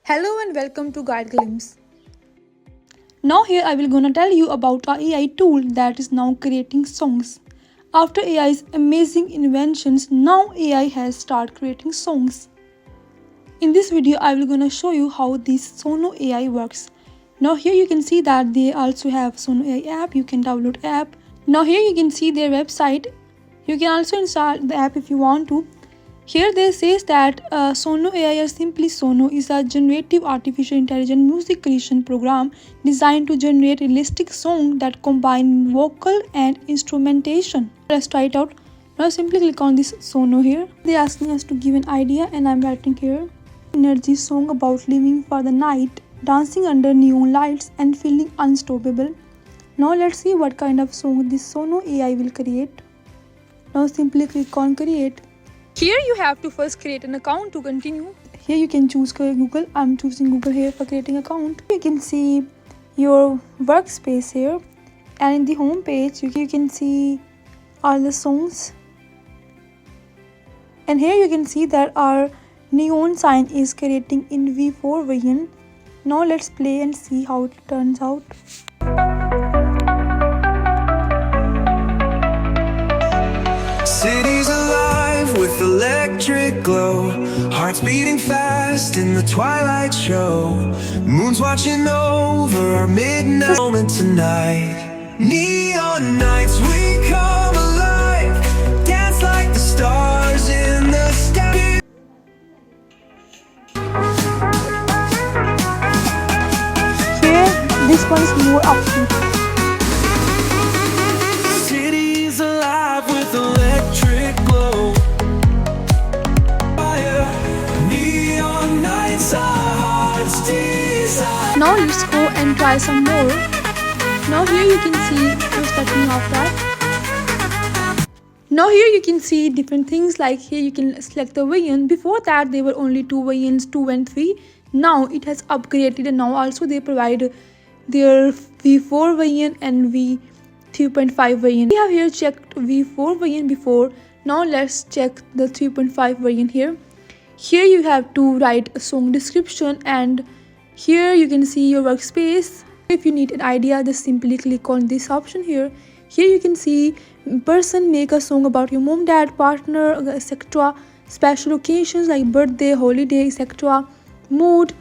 Hello and welcome to Guide Glimpse. Now here I will gonna tell you about a AI tool that is now creating songs. After AI's amazing inventions, now AI has started creating songs. In this video I will gonna show you how this Suno AI works. Now here you can see that they also have Suno AI app. You can download app. Now here you can see their website. You can also install the app if you want to. Here they says that Suno AI or simply Suno is a generative artificial intelligent music creation program designed to generate realistic songs that combine vocal and instrumentation. Let's try it out. Now simply click on this Suno here. They asking us to give an idea and I'm writing here. Energy song about living for the night, dancing under neon lights and feeling unstoppable. Now let's see what kind of song this Suno AI will create. Now simply click on create. Here you have to first create an account to continue. Here you can choose Google. I'm choosing Google here for creating account. You can see your workspace here, and in the home page you can see all the songs. And here you can see that our neon sign is creating in V4 version. Now let's play and see how it turns out. Cities alive with electric glow, hearts beating fast in the twilight show. Moon's watching over our midnight moment tonight. Neon nights, we come alive, dance like the stars in the sky. Here, this one is more upbeat. Cities alive with electric glow. Fire, neon nights, our hearts desire. Now let's go and try some more. Now here you can see what's happening of that. Now here you can see different things, like here you can select the variant. Before that there were only two variants, 2 and 3. Now it has upgraded and now also they provide their V4 variant and V3.5 variant. We have here checked V4 variant before. Now let's check the 3.5 variant here. Here you have to write a song description, and here you can see your workspace. If you need an idea, just simply click on this option here. Here you can see person make a song about your mom, dad, partner, etc. Special occasions like birthday, holiday, etc. Mood,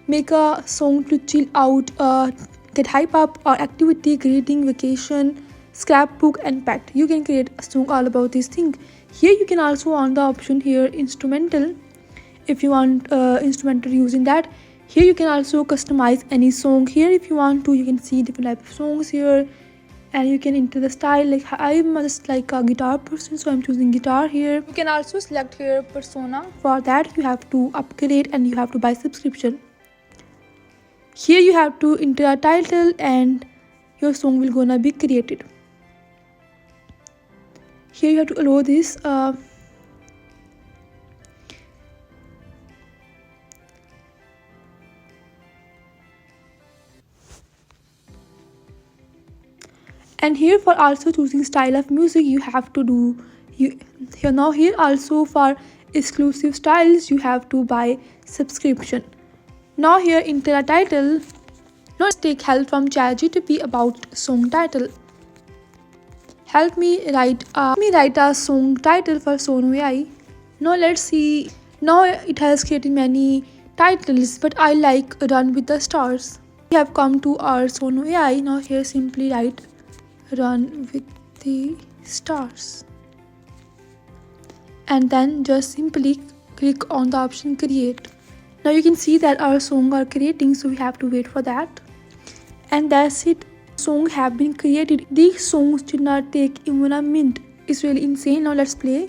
make a song to chill out, get hype up, or activity, greeting, vacation, scrapbook and pet. You can create a song all about this thing. Here you can also on the option here instrumental. If you want instrumental using that, here you can also customize any song. Here if you want to, you can see different type of songs here, and you can enter the style. Like I'm just like a guitar person, so I'm choosing guitar here. You can also select here persona. For that you have to upgrade and you have to buy subscription. Here you have to enter a title and your song will gonna be created. Here you have to allow this and here for also choosing style of music you have to do here also for exclusive styles you have to buy subscription. Now here enter a title. Now let's take help from ChatGPT about song title. Help me write a song title for Suno AI. Now let's see. Now it has created many titles, but I like Run with the Stars. We have come to our Suno AI. Now here simply write Run with the Stars, and then just simply click on the option create. Now you can see that our song are creating, so we have to wait for that, and that's it. Song have been created. These songs did not take even a minute. It's really insane. Now let's play.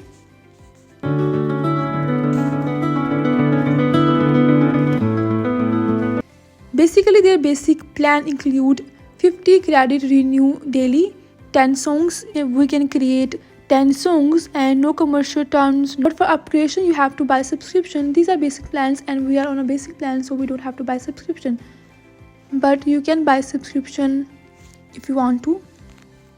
Basically their basic plan include 50 credit renew daily, 10 songs. We can create 10 songs and no commercial terms. But for upgradation you have to buy subscription. These are basic plans and we are on a basic plan, so we don't have to buy subscription. But you can buy subscription if you want to.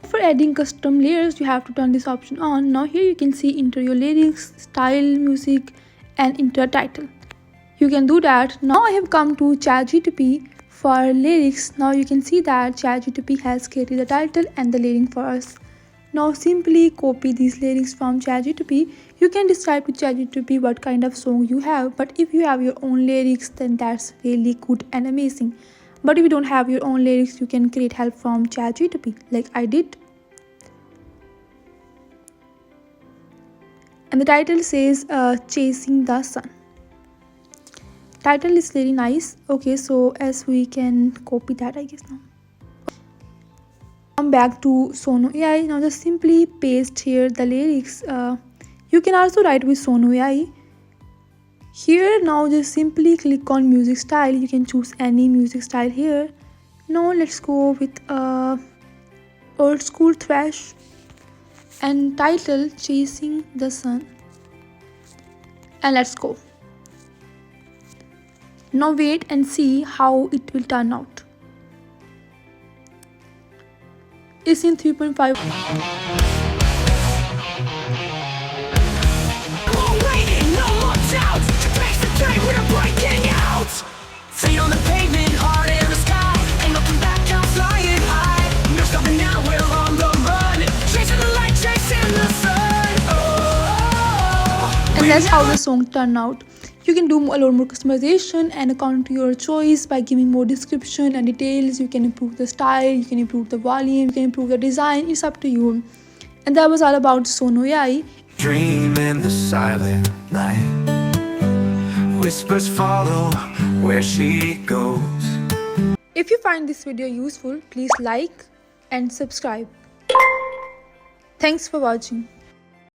For adding custom layers you have to turn this option on. Now here you can see enter your lyrics, style, music and enter title. you can do that. Now I have come to ChatGPT for lyrics. Now you can see that ChatGPT has created the title and the lyric for us. Now simply copy these lyrics from ChatGPT. You can describe to ChatGPT what kind of song you have, but if you have your own lyrics, then that's really good and amazing. But if you don't have your own lyrics, you can create help from ChatGPT like I did. And the title says Chasing the Sun. Title is very nice. Okay, so as we can copy that, I guess. Now come back to Suno AI. Now just simply paste here the lyrics. You can also write with Suno AI. Here now just simply click on music style. You can choose any music style here. Now let's go with old school thrash and title Chasing the Sun. And let's go. Now wait and see how it will turn out. It's in 3.5. Feet on the pavement, heart in the sky. Ain't looking back, I'm flying high. No stopping now, we're on the run. Chasing the light, chasing the sun. Oh, and that's how the song turned out. You can do a lot more customization and according to your choice by giving more description and details. You can improve the style, you can improve the volume, you can improve the design. It's up to you. And that was all about Suno AI. Dream in the silent night. Whispers follow where she goes. If you find this video useful, please like and subscribe. Thanks for watching.